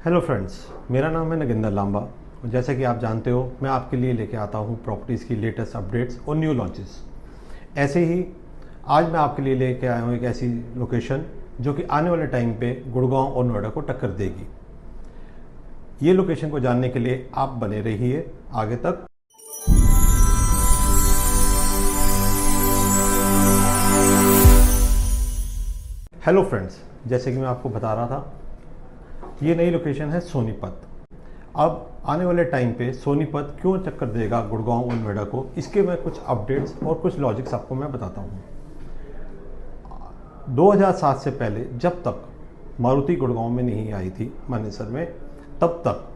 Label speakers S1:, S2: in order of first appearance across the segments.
S1: Hello friends, मेरा नाम है नगिंदर लांबा और जैसे कि आप जानते हो मैं आपके लिए लेके आता हूँ प्रॉपर्टीज़ की लेटेस्ट अपडेट्स और न्यू लॉन्चेस। ऐसे ही आज मैं आपके लिए लेके आया हूँ एक ऐसी लोकेशन जो कि आने वाले टाइम पे गुड़गांव और नोएडा को टक्कर देगी। ये लोकेशन को जानने के लिए आप बने रहिए आगे तक। हेलो फ्रेंड्स, जैसे कि मैं आपको बता रहा था, ये नई लोकेशन है सोनीपत। अब आने वाले टाइम पे सोनीपत क्यों चक्कर देगा गुड़गांव और नोएडा को, इसके मैं कुछ अपडेट्स और कुछ लॉजिक्स आपको मैं बताता हूँ। 2007 से पहले जब तक मारुति गुड़गांव में नहीं आई थी मानेसर में, तब तक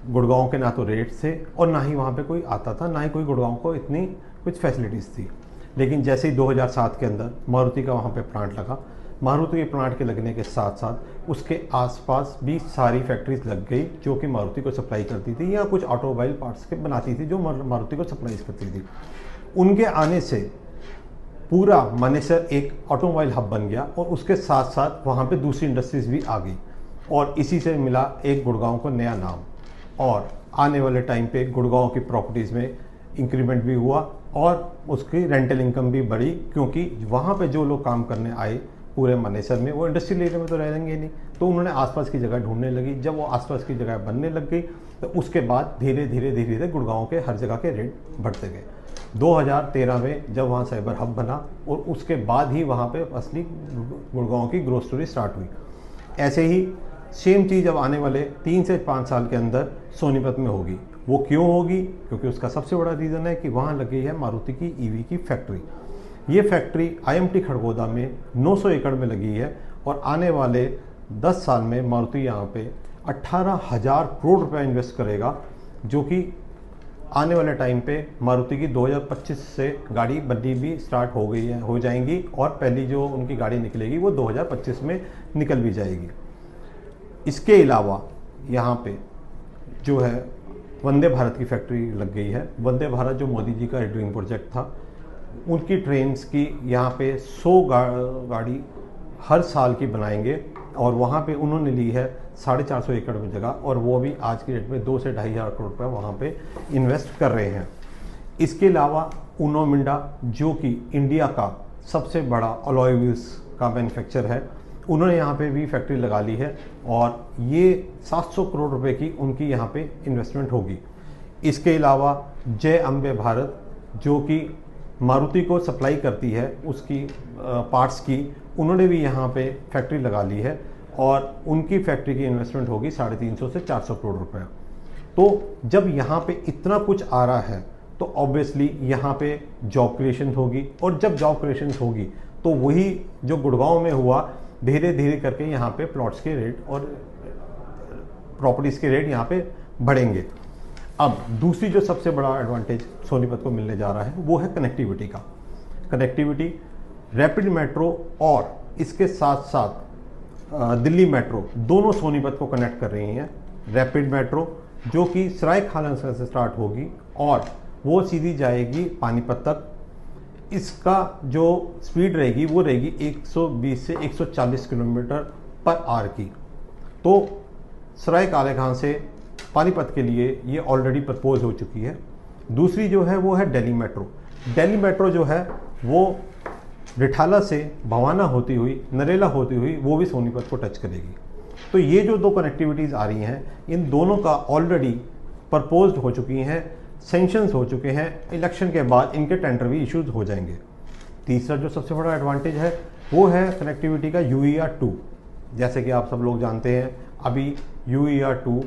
S1: गुड़गांव के ना तो रेट थे और ना ही वहाँ पे कोई आता था, ना ही कोई गुड़गांव को इतनी कुछ फैसिलिटीज़ थी। लेकिन जैसे ही 2007 के अंदर मारुति का वहाँ पे प्लांट लगा, मारुति के प्लांट के लगने के साथ साथ उसके आसपास भी सारी फैक्ट्रीज लग गई जो कि मारुति को सप्लाई करती थी या कुछ ऑटोमोबाइल पार्ट्स के बनाती थी जो मारुति को सप्लाई करती थी। उनके आने से पूरा मानेसर एक ऑटोमोबाइल हब बन गया और उसके साथ साथ वहाँ पे दूसरी इंडस्ट्रीज भी आ गई और इसी से मिला एक गुड़गांव को नया नाम। और आने वाले टाइम पे गुड़गांव की प्रॉपर्टीज़ में इंक्रीमेंट भी हुआ और उसकी रेंटल इनकम भी बढ़ी, क्योंकि वहाँ पे जो लोग काम करने आए पूरे मानेसर में, वो इंडस्ट्रियल एरिया में तो रहेंगे नहीं, तो उन्होंने आसपास की जगह ढूंढने लगी। जब वो आसपास की जगह बनने लग गई तो उसके बाद धीरे धीरे गुड़गांव के हर जगह के रेट बढ़ते गए। 2013 में जब वहाँ साइबर हब बना और उसके बाद ही वहाँ पे असली गुड़गांव की ग्रोथ स्टोरी स्टार्ट हुई। ऐसे ही सेम चीज़ अब आने वाले 3 से 5 साल के अंदर सोनीपत में होगी। वो क्यों होगी? क्योंकि उसका सबसे बड़ा रीज़न है कि वहाँ लगी है मारुति की ईवी की फैक्ट्री। ये फैक्ट्री IMT खड़गोदा में 900 एकड़ में लगी है और आने वाले 10 साल में मारुति यहाँ पे 18,000 करोड़ रुपया इन्वेस्ट करेगा, जो कि आने वाले टाइम पे मारुति की 2025 से गाड़ी बननी भी स्टार्ट हो जाएंगी और पहली जो उनकी गाड़ी निकलेगी वो 2025 में निकल भी जाएगी। इसके अलावा यहाँ पे जो है वंदे भारत की फैक्ट्री लग गई है। वंदे भारत जो मोदी जी का ड्रीम प्रोजेक्ट था, उनकी ट्रेन्स की यहाँ पे 100 गाड़ी हर साल की बनाएंगे और वहाँ पे उन्होंने ली है 450 एकड़ में जगह और वो भी आज की डेट में 2 से 2,500 करोड़ रुपये वहाँ पे इन्वेस्ट कर रहे हैं। इसके अलावा उनो मिंडा जो कि इंडिया का सबसे बड़ा अलॉय व्हील्स का मैन्युफैक्चर है, उन्होंने यहाँ पे भी फैक्ट्री लगा ली है और ये 700 करोड़ रुपए की उनकी यहाँ पे इन्वेस्टमेंट होगी। इसके अलावा जय अम्बे भारत जो कि मारुति को सप्लाई करती है उसकी पार्ट्स की, उन्होंने भी यहाँ पे फैक्ट्री लगा ली है और उनकी फैक्ट्री की इन्वेस्टमेंट होगी 350 से 400 करोड़ रुपए। तो जब यहाँ पे इतना कुछ आ रहा है तो ऑब्वियसली यहाँ पे जॉब क्रिएशन होगी और जब जॉब क्रिएशन होगी तो वही जो गुड़गांव में हुआ, धीरे धीरे करके यहाँ पे प्लॉट्स के रेट और प्रॉपर्टीज़ के रेट यहाँ पे बढ़ेंगे। अब दूसरी जो सबसे बड़ा एडवांटेज सोनीपत को मिलने जा रहा है वो है कनेक्टिविटी का। कनेक्टिविटी, रैपिड मेट्रो और इसके साथ साथ दिल्ली मेट्रो दोनों सोनीपत को कनेक्ट कर रही हैं। रैपिड मेट्रो जो कि सरायखाला से स्टार्ट होगी और वो सीधी जाएगी पानीपत तक। इसका जो स्पीड रहेगी वो रहेगी 120 से 140 किलोमीटर पर आवर की। तो सरायखाला से पानीपत के लिए ये ऑलरेडी प्रपोज हो चुकी है। दूसरी जो है वो है दिल्ली मेट्रो। दिल्ली मेट्रो जो है वो रिठाला से भवाना होती हुई, नरेला होती हुई वो भी सोनीपत को टच करेगी। तो ये जो 2 कनेक्टिविटीज़ आ रही हैं, इन दोनों का ऑलरेडी प्रपोज्ड हो चुकी हैं, सेंक्शंस हो चुके हैं। इलेक्शन के बाद इनके टेंडर भी इश्यूज हो जाएंगे। तीसरा जो सबसे बड़ा एडवांटेज है वो है कनेक्टिविटी का UER 2। जैसे कि आप सब लोग जानते हैं, अभी UER 2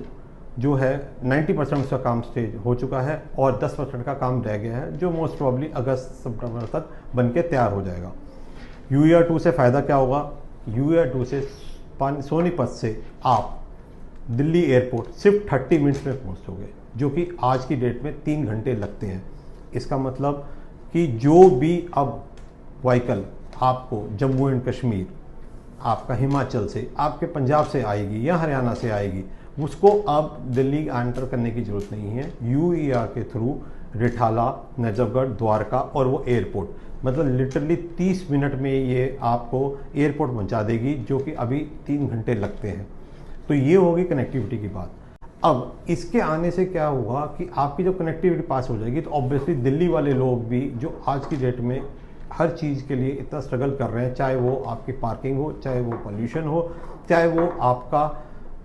S1: जो है 90% उसका काम स्टेज हो चुका है और 10% का काम रह गया है, जो मोस्ट प्रॉब्ली अगस्त सितंबर तक बन के तैयार हो जाएगा। UER 2 से फ़ायदा क्या होगा? UER 2 से सोनीपत से आप दिल्ली एयरपोर्ट सिर्फ 30 मिनट्स में पहुँचोगे, जो कि आज की डेट में 3 घंटे लगते हैं। इसका मतलब कि जो भी अब व्हीकल आपको जम्मू एंड कश्मीर, आपका हिमाचल से, आपके पंजाब से आएगी या हरियाणा से आएगी, उसको अब दिल्ली एंटर करने की ज़रूरत नहीं है। UER के थ्रू रिठाला, नजफगढ़, द्वारका और वो एयरपोर्ट, मतलब लिटरली 30 मिनट में ये आपको एयरपोर्ट पहुंचा देगी, जो कि अभी 3 घंटे लगते हैं। तो ये होगी कनेक्टिविटी की बात। अब इसके आने से क्या होगा कि आपकी जब कनेक्टिविटी पास हो जाएगी तो ऑब्वियसली दिल्ली वाले लोग भी जो आज की डेट में हर चीज़ के लिए इतना स्ट्रगल कर रहे हैं, चाहे वो आपकी पार्किंग हो, चाहे वो पोल्यूशन हो, चाहे वो आपका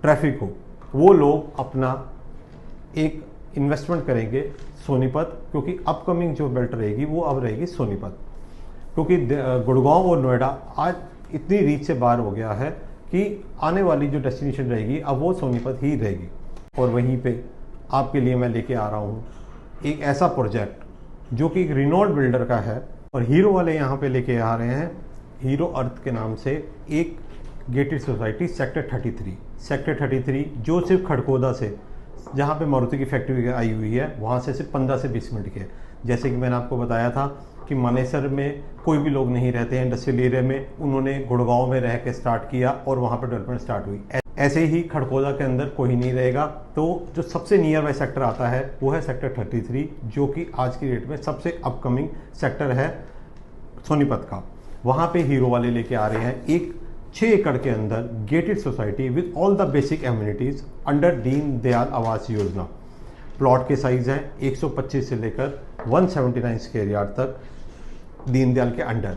S1: ट्रैफिक हो, वो लोग अपना एक इन्वेस्टमेंट करेंगे सोनीपत, क्योंकि अपकमिंग जो बेल्ट रहेगी वो अब रहेगी सोनीपत। क्योंकि गुड़गांव और नोएडा आज इतनी रीच से बाहर हो गया है कि आने वाली जो डेस्टिनेशन रहेगी अब वो सोनीपत ही रहेगी। और वहीं पे आपके लिए मैं लेके आ रहा हूँ एक ऐसा प्रोजेक्ट जो कि एक रिनोल्ड बिल्डर का है, और हीरो वाले यहाँ पे लेके आ रहे हैं हीरो अर्थ के नाम से एक गेटेड सोसाइटी सेक्टर 33 जो सिर्फ खड़कोदा से, जहाँ पे मारुति की फैक्ट्री आई हुई है, वहाँ से सिर्फ 15 से 20 मिनट के। जैसे कि मैंने आपको बताया था कि मानेसर में कोई भी लोग नहीं रहते हैं इंडस्ट्रियल एरिया में, उन्होंने गुड़गांव में रह के स्टार्ट किया और वहाँ पर डेवलपमेंट स्टार्ट हुई। ऐसे ही खड़कोदा के अंदर कोई नहीं रहेगा, तो जो सबसे नियर बाय सेक्टर आता है वो है सेक्टर 33, जो कि आज की डेट में सबसे अपकमिंग सेक्टर है सोनीपत का। वहाँ पे हीरो वाले लेके आ रहे हैं एक 6 एकड़ के अंदर gated society with all the basic amenities under Deen Dayal Awas Yojana. Plot के साइज हैं 125 से लेकर 179 स्क्वायर यार्ड तक, दीनदयाल के अंडर।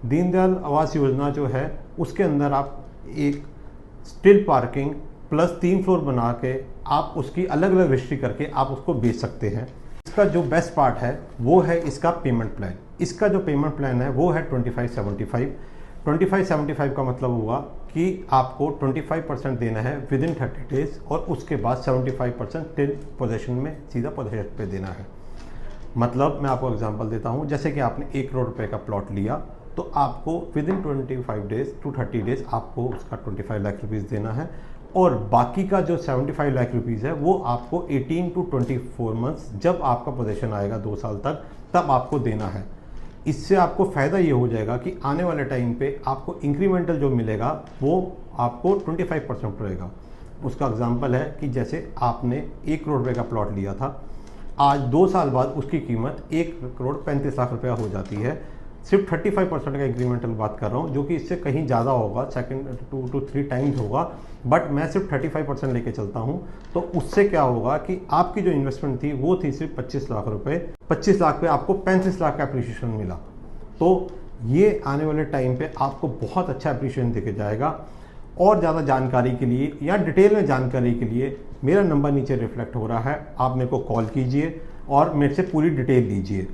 S1: दीनदयाल आवास योजना जो है उसके अंदर आप एक स्टिल पार्किंग प्लस 3 फ्लोर बना के आप उसकी अलग अलग रजिस्ट्री करके आप उसको बेच सकते हैं। इसका जो बेस्ट पार्ट है वो है इसका पेमेंट प्लान। इसका जो पेमेंट प्लान है वो है 2575 का मतलब होगा कि आपको 25% देना है विद इन 30 डेज, और उसके बाद 75% टिल पोजेशन में सीधा पोजेशन पे देना है। मतलब मैं आपको एग्जांपल देता हूँ, जैसे कि आपने 1 करोड़ रुपए का प्लॉट लिया तो आपको within 25 days to 30 days आपको उसका 25 लाख रुपीज़ देना है, और बाकी का जो 75 लाख रुपीज़ है वो आपको 18 टू 24 मंथ्स, जब आपका पोजीशन आएगा 2 साल तक, तब आपको देना है। इससे आपको फ़ायदा ये हो जाएगा कि आने वाले टाइम पे आपको इंक्रीमेंटल जो मिलेगा वो आपको 25% रहेगा। उसका एग्जांपल है कि जैसे आपने 1 करोड़ रुपए का प्लॉट लिया था, आज 2 साल बाद उसकी कीमत 1 करोड़ 35 लाख रुपया हो जाती है। सिर्फ 35% का इंक्रीमेंटल बात कर रहा हूँ, जो कि इससे कहीं ज़्यादा होगा, 2 to 3 टाइम्स होगा, बट मैं सिर्फ 35% लेके चलता हूँ। तो उससे क्या होगा कि आपकी जो इन्वेस्टमेंट थी वो थी सिर्फ 25 लाख रुपए, 25 लाख पे आपको 35 लाख का अप्रिशिएशन मिला। तो ये आने वाले टाइम पे आपको बहुत अच्छा अप्रिशिएशन देके जाएगा। और ज़्यादा जानकारी के लिए या डिटेल में जानकारी के लिए मेरा नंबर नीचे रिफ्लेक्ट हो रहा है, आप मेरे को कॉल कीजिए और मेरे से पूरी डिटेल लीजिए।